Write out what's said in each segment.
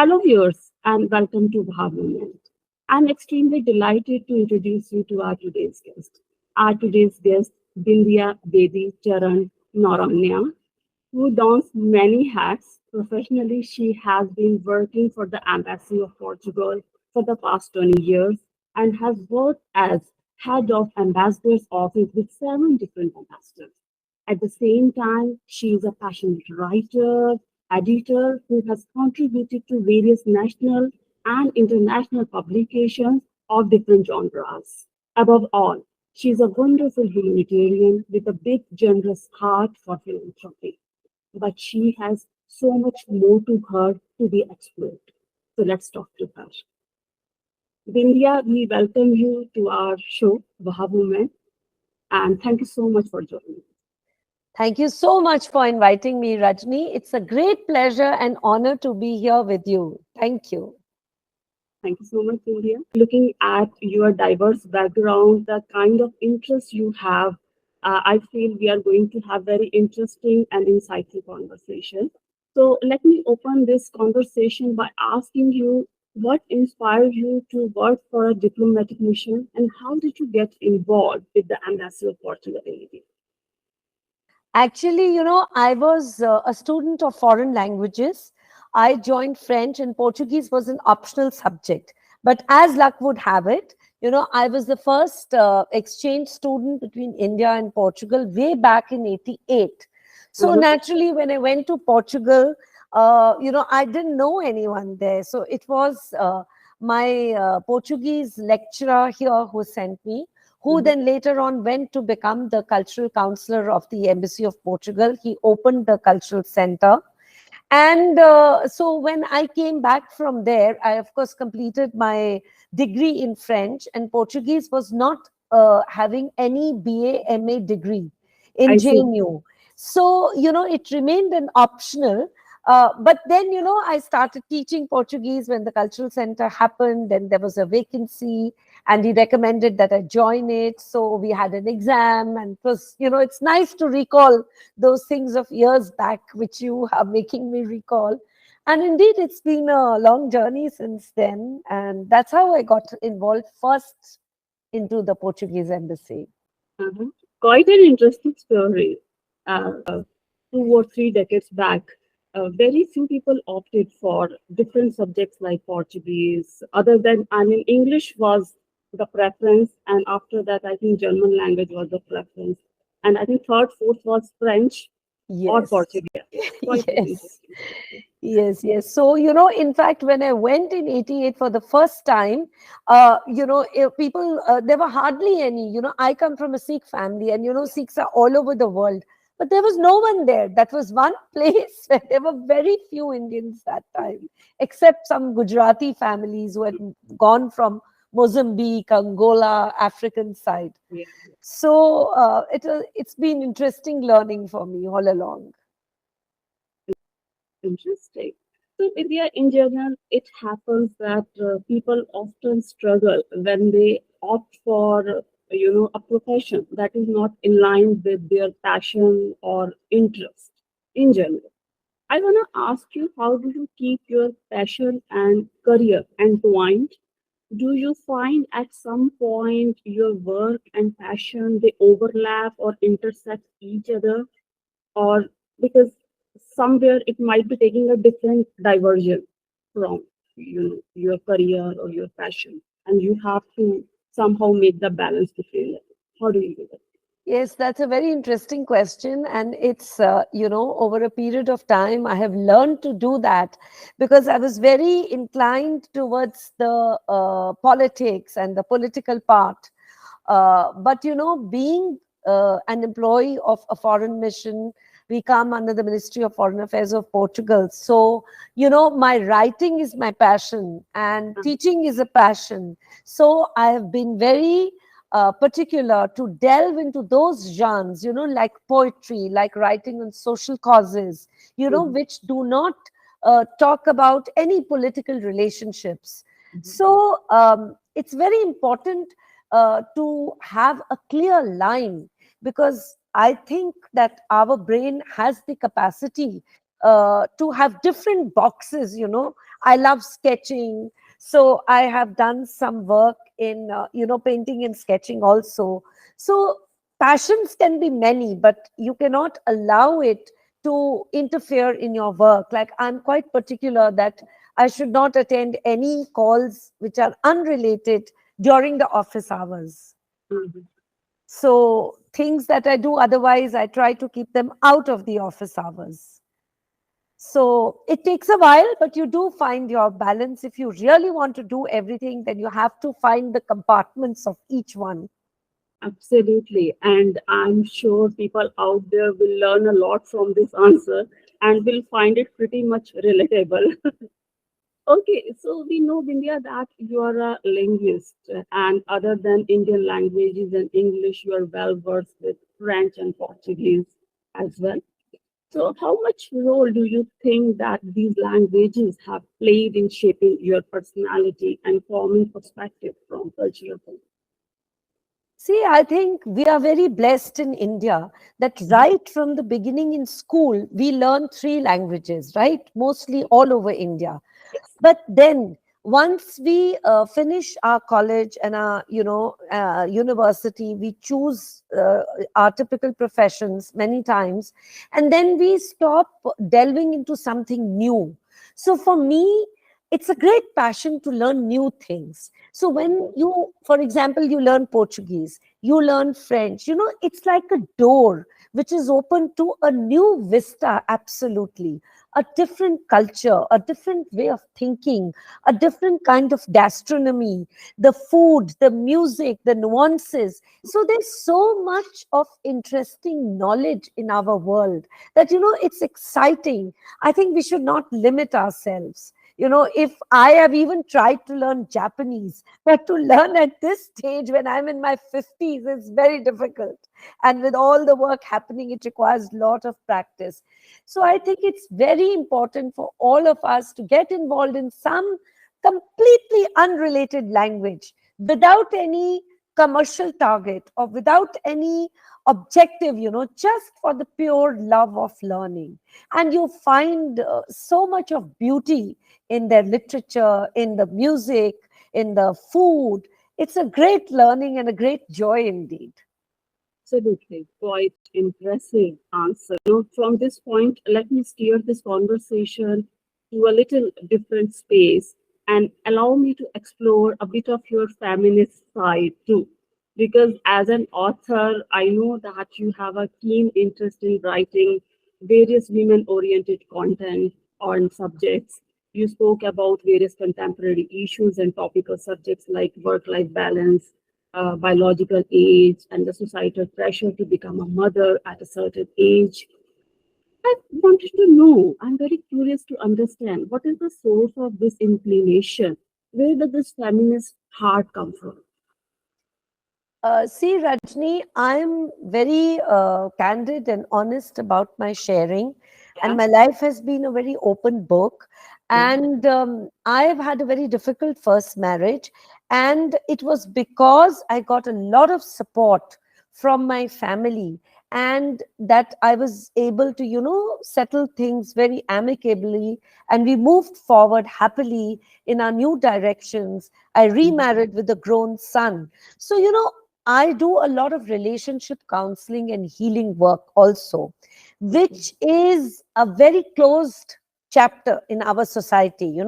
Hello, viewers, and welcome to Bhav Moment. I'm extremely delighted to introduce you to our today's guest. Our today's guest, Bindiya Bedi Charan Noronha, who dons many hats. Professionally, she has been working for the Embassy of Portugal for the past 20 years and has worked as head of ambassador's office with seven different ambassadors. At the same time, she is a passionate writer, editor who has contributed to various national and international publications of different genres. Above all, she is a wonderful humanitarian with a big, generous heart for philanthropy. But she has so much more to her to be explored. So let's talk to her. Bindia, we welcome you to our show, Vaha Women, and thank you so much for joining. Thank you so much for inviting me, Rajni. It's a great pleasure and honor to be here with you. Thank you. Thank you so much, India. Looking at your diverse background, the kind of interest you have, I feel we are going to have very interesting and insightful conversation. So let me open this conversation by asking you what inspired you to work for a diplomatic mission and how did you get involved with the Embassy of Portugal in India? Actually, I was a student of foreign languages. I joined French and Portuguese was an optional subject. But as luck would have it, I was the first exchange student between India and Portugal way back in 88. So Mhm. naturally, when I went to Portugal, I didn't know anyone there. So it was my Portuguese lecturer here who sent me, who Mhm. then later on went to become the cultural counselor of the Embassy of Portugal. He opened the cultural center. And so when I came back from there, I, of course, completed my degree in French, and Portuguese was not having any BA, MA degree in I see. JNU. So, it remained an optional. But then, I started teaching Portuguese when the cultural center happened, and there was a vacancy, and he recommended that I join it. So we had an exam, and it was, it's nice to recall those things of years back, which you are making me recall. And indeed, it's been a long journey since then. And that's how I got involved first into the Portuguese embassy. Uh-huh. Quite an interesting story. 2 or 3 decades back, very few people opted for different subjects like Portuguese. Other than, I mean, English was the preference, and after that, I think German language was the preference, and I think third, fourth was French or Yes. Portuguese. Quite an Yes. interesting. Yes. So, in fact, when I went in 88 for the first time, people, there were hardly any. I come from a Sikh family, and, Sikhs are all over the world. But there was no one there. That was one place where there were very few Indians that time, except some Gujarati families who had gone from Mozambique, Angola, African side. Yeah. So it's been interesting learning for me all along. Interesting. So, Vidya, in general, it happens that people often struggle when they opt for, a profession that is not in line with their passion or interest in general. I want to ask you, how do you keep your passion and career entwined? Do you find at some point your work and passion they overlap or intersect each other? Or because somewhere it might be taking a different diversion from your career or your passion, and you have to somehow make the balance between it. How do you do that? Yes, that's a very interesting question. And it's, over a period of time, I have learned to do that because I was very inclined towards the politics and the political part. But, being an employee of a foreign mission, we come under the Ministry of Foreign Affairs of Portugal. So, my writing is my passion and teaching is a passion. So I have been very particular to delve into those genres, like poetry, like writing on social causes, Mhm, which do not talk about any political relationships. mhm, So it's very important to have a clear line because I think that our brain has the capacity to have different boxes. I love sketching, so I have done some work in painting and sketching also. So passions can be many, but you cannot allow it to interfere in your work. Like, I'm quite particular that I should not attend any calls which are unrelated during the office hours. Mhm. So things that I do otherwise, I try to keep them out of the office hours. So it takes a while, but you do find your balance. If you really want to do everything, then you have to find the compartments of each one. Absolutely. And I'm sure people out there will learn a lot from this answer and will find it pretty much relatable. Okay, so we know, Bindia, that you are a linguist, and other than Indian languages and English, you are well versed with French and Portuguese as well. So, how much role do you think that these languages have played in shaping your personality and forming perspective from cultural point? See, I think we are very blessed in India that Mhm. right from the beginning in school, we learn three languages, right? Mostly all over India. Yes. But then once we finish our college and our university, we choose our typical professions many times, and then we stop delving into something new. So for me, it's a great passion to learn new things. So when you, for example, you learn Portuguese, you learn French, it's like a door which is open to a new vista. Absolutely, a different culture, a different way of thinking, a different kind of gastronomy, the food, the music, the nuances. So there's so much of interesting knowledge in our world that, it's exciting. I think we should not limit ourselves. If I have even tried to learn Japanese, but to learn at this stage when I'm in my 50s, it's very difficult. And with all the work happening, it requires a lot of practice. So I think it's very important for all of us to get involved in some completely unrelated language without any commercial target or without any objective, just for the pure love of learning. And you find so much of beauty in their literature, in the music, in the food. It's a great learning and a great joy indeed. Absolutely, quite impressive answer. From this point, let me steer this conversation to a little different space and allow me to explore a bit of your feminist side too. Because as an author, I know that you have a keen interest in writing various women oriented content on subjects. You spoke about various contemporary issues and topical subjects like work life balance, biological age, and the societal pressure to become a mother at a certain age. I wanted to know, I'm very curious to understand what is the source of this inclination? Where does this feminist heart come from? See, Rajni, I'm very candid and honest about my sharing, and Yeah, my life has been a very open book. yeah. And I've had a very difficult first marriage, and it was because I got a lot of support from my family, and that I was able to, settle things very amicably, and we moved forward happily in our new directions. I Mhm. remarried with a grown son. So, I do a lot of relationship counseling and healing work also, Okay. which is a very closed chapter in our society.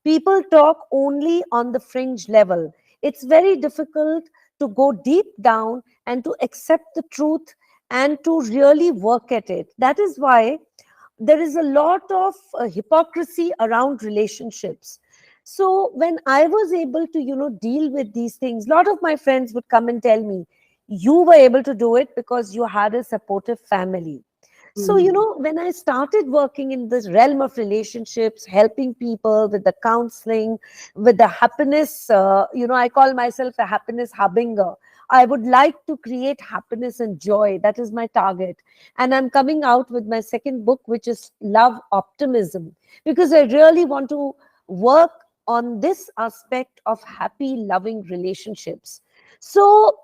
People talk only on the fringe level. It's very difficult to go deep down and to accept the truth and to really work at it. That is why there is a lot of hypocrisy around relationships. So when I was able to deal with these things, a lot of my friends would come and tell me, you were able to do it because you had a supportive family. So, Mhm. when I started working in this realm of relationships, helping people with the counseling, with the happiness, I call myself a happiness hubbinger. I would like to create happiness and joy. That is my target. And I'm coming out with my second book, which is Love Optimism, because I really want to work on this aspect of happy, loving relationships. So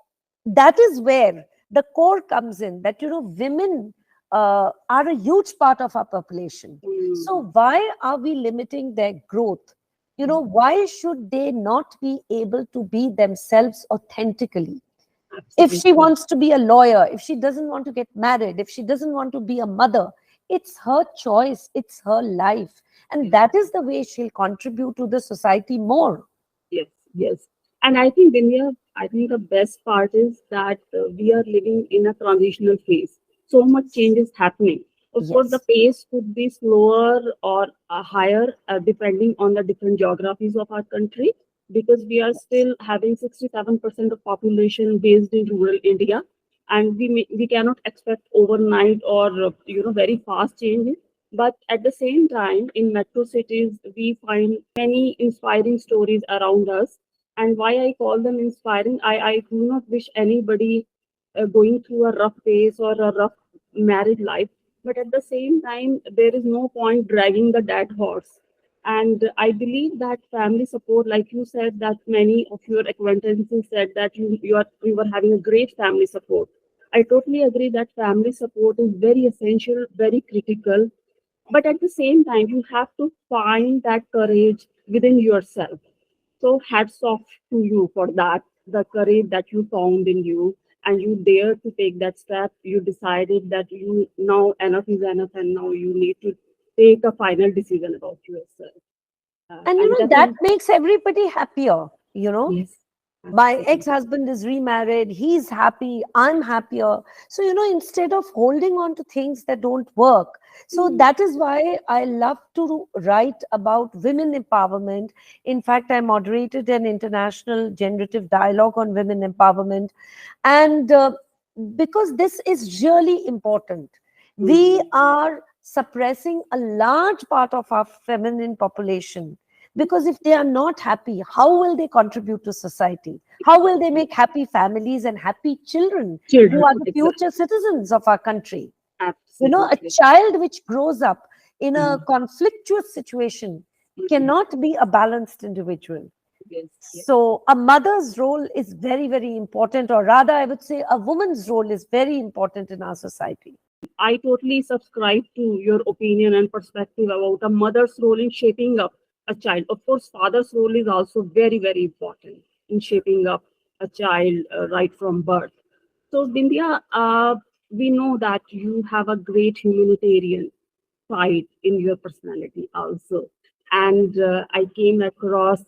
that is where the core comes in, that, women are a huge part of our population. Mm, So why are we limiting their growth? Why should they not be able to be themselves authentically? If she absolutely. wants to be a lawyer, if she doesn't want to get married, if she doesn't want to be a mother, it's her choice, it's her life. And Yes. that is the way she'll contribute to the society more. Yes, yes. And I think, India, I think the best part is that we are living in a transitional phase. So much change is happening. Of course, the Yes, pace could be slower or higher depending on the different geographies of our country, because we are yes. still having 67% of population based in rural India, and we cannot expect overnight or very fast changes. But at the same time, in metro cities, we find many inspiring stories around us. And why I call them inspiring, I do not wish anybody going through a rough phase or a rough married life. But at the same time, there is no point dragging the dead horse. And I believe that family support, like you said, that many of your acquaintances said that you were having a great family support. I totally agree that family support is very essential, very critical, but at the same time you have to find that courage within yourself. So hats off to you for that, the courage that you found in you, and you dare to take that step. You decided that you now enough is enough, and now you need to take a final decision about yourself. And And that definitely, makes everybody happier. yes, My absolutely. ex-husband is remarried, he's happy, I'm happier. So instead of holding on to things that don't work, so Mm, that is why I love to write about women empowerment. In fact, I moderated an international generative dialogue on women empowerment. And because this is really important, we mm, are suppressing a large part of our feminine population, because if they are not happy, how will they contribute to society? How will they exactly. make happy families and happy children who Children, are the future exactly. citizens of our country? A Absolutely. child which grows up in a Mm, conflictuous situation mm, cannot be a balanced individual. yes, yes. So, a mother's role is very, very important, or rather, I would say a woman's role is very important in our society. I totally subscribe to your opinion and perspective about a mother's role in shaping up a child. Of course, father's role is also very, very important in shaping up a child right from birth. So, Bindya, we know that you have a great humanitarian side in your personality also. And I came across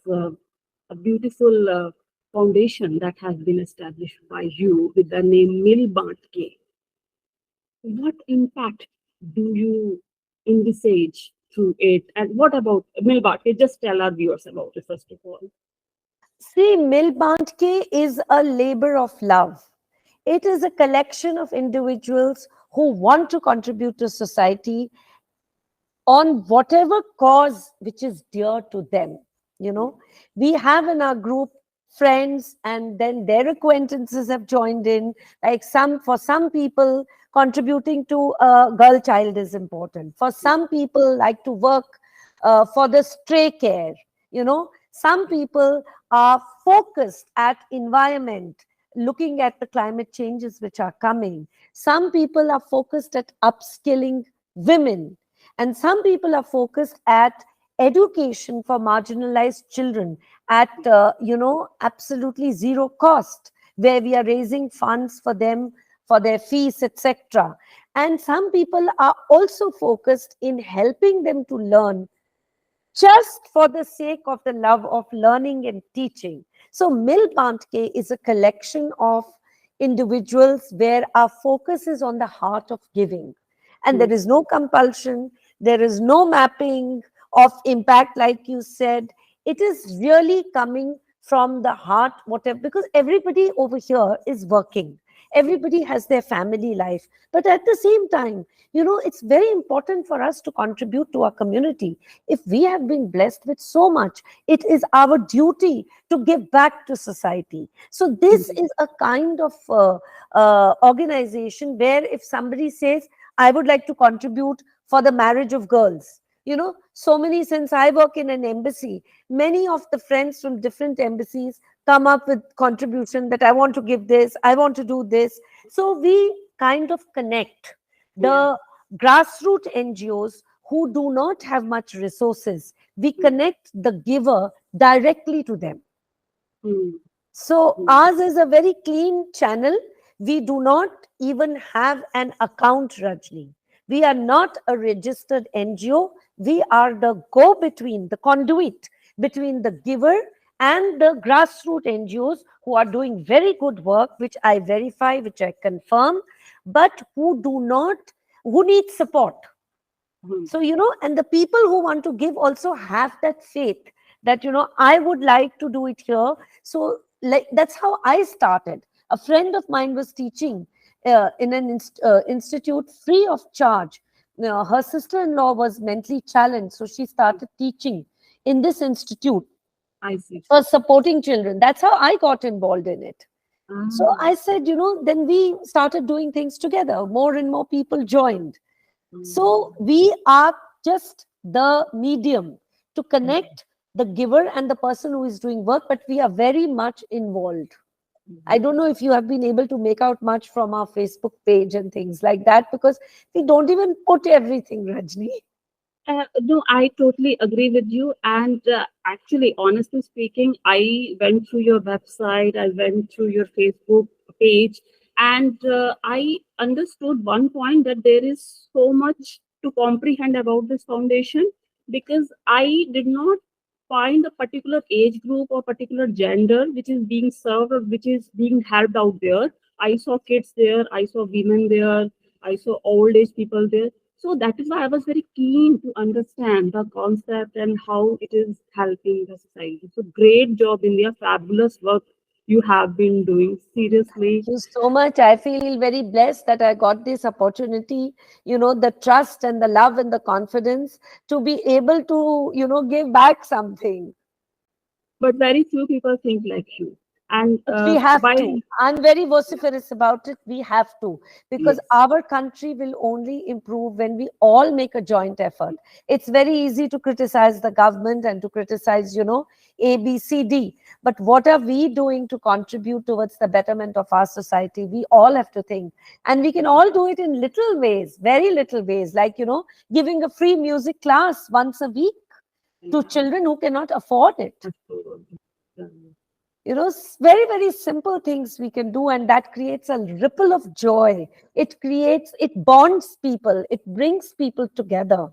a beautiful foundation that has been established by you with the name Milbant K. What impact do you envisage through it? And what about Milbart? Just tell our viewers about it, first of all. See, Milbandke is a labor of love. It is a collection of individuals who want to contribute to society on whatever cause which is dear to them. You know, we have in our group friends, and then their acquaintances have joined in. Like for some people, contributing to a girl child is important. For some people, like to work for the stray care. Some people are focused at environment, looking at the climate changes which are coming. Some people are focused at upskilling women, and some people are focused at education for marginalized children at, absolutely zero cost, where we are raising funds for them for their fees, etc. And some people are also focused in helping them to learn just for the sake of the love of learning and teaching. So, Milbandke is a collection of individuals where our focus is on the heart of giving. And there Mm, is no compulsion, there is no mapping of impact, like you said. It is really coming from the heart, whatever, because everybody over here is working. Everybody has their family life. But at the same time, it's very important for us to contribute to our community. If we have been blessed with so much, it is our duty to give back to society. So this mm, is a kind of organization where if somebody says, I would like to contribute for the marriage of girls, so many, since I work in an embassy, many of the friends from different embassies come up with contribution that I want to give this, I want to do this. So we kind of connect. Yeah. the grassroots NGOs who do not have much resources. We connect the giver directly to them. Mm. So Mm. ours is a very clean channel. We do not even have an account, Rajni. We are not a registered NGO. We are the go-between, the conduit between the giver and the grassroots NGOs who are doing very good work, which I verify, which I confirm, but who need support. Mm. So, and the people who want to give also have that faith that, I would like to do it here. So, like, that's how I started. A friend of mine was teaching in an institute free of charge. Her sister in law was mentally challenged. So, she started teaching in this institute I see. for supporting children. That's how I got involved in it. So, Ah. I said, then we started doing things together. More and more people joined. So Mm. we are just the medium to Mm. connect the giver and the person who is doing work, but we are very much involved. I don't know if you have been able to make out much from our Facebook page and things like that because we don't even put everything, Rajni. No, I totally agree with you. And actually, honestly speaking, I went through your website, I went through your Facebook page, and I understood one point that there is so much to comprehend about this foundation because I did not find a particular age group or particular gender which is being served or which is being helped out there. I saw kids there, I saw women there, I saw old age people there, so that is why I was very keen to understand the concept and how it is helping the society. So great job, India. Fabulous work you have been doing. Seriously. Thank you so much. I feel very blessed that I got this opportunity, the trust and the love and the confidence to be able to, give back something. But very few people think like you. And But we have while to. I'm very vociferous about it. We have to, because yes, our country will only improve when we all make a joint effort. It's very easy to criticize the government and to criticize, A, B, C, D. But what are we doing to contribute towards the betterment of our society? We all have to think. And we can all do it in little ways, very little ways, like, giving a free music class once a week to yeah, children who cannot afford it. absolutely. Yeah. Very very simple things we can do, and that creates a ripple of joy. It bonds people, it brings people together.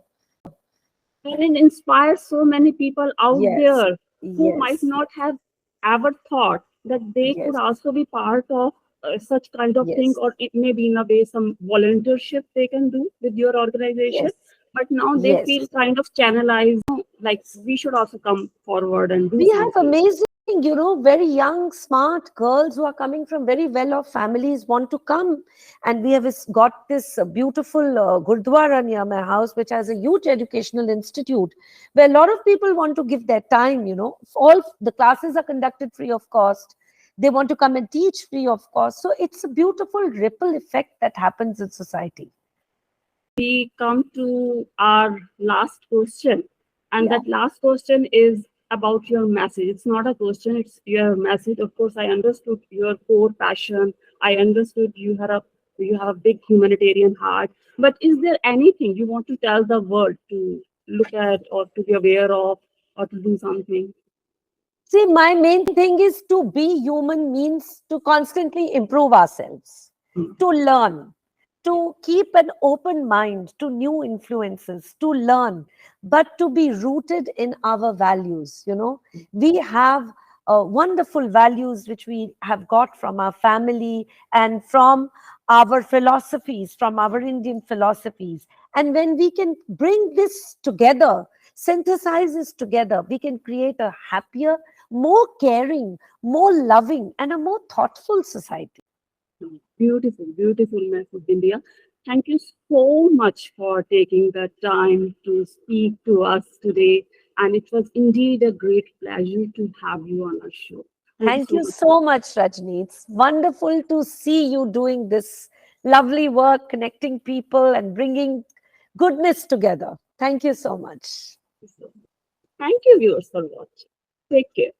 And it inspires so many people out Yes, there who might yes, not have ever thought that they could yes, also be part of such kind of thing, yes, or it may be in a way some volunteership they can do with your organization, yes, but now they yes. feel kind of channelized, like we should also come forward and do We have something. amazing, very young smart girls who are coming from very well off families want to come, and we have got this beautiful gurdwara near my house which has a huge educational institute where a lot of people want to give their time. All the classes are conducted free of cost. They want to come and teach free of cost, so it's a beautiful ripple effect that happens in society. We come to our last question, and Yeah. that last question is about your message. It's not a question, it's your message. Of course, I understood your core passion. I understood you have a big humanitarian heart. But is there anything you want to tell the world to look at or to be aware of or to do something? See, my main thing is to be human means to constantly improve ourselves, Mm. to learn, to keep an open mind to new influences, to learn, but to be rooted in our values. We have wonderful values which we have got from our family and from our philosophies, from our Indian philosophies. And when we can bring this together, synthesize this together, we can create a happier, more caring, more loving, and a more thoughtful society. Beautiful, beautiful message, India. Thank you so much for taking the time to speak to us today. And it was indeed a great pleasure to have you on our show. Thank you Thank so you much. so much, Rajni. It's wonderful to see you doing this lovely work, connecting people and bringing goodness together. Thank you so much. Thank you, viewers, for watching. Take care.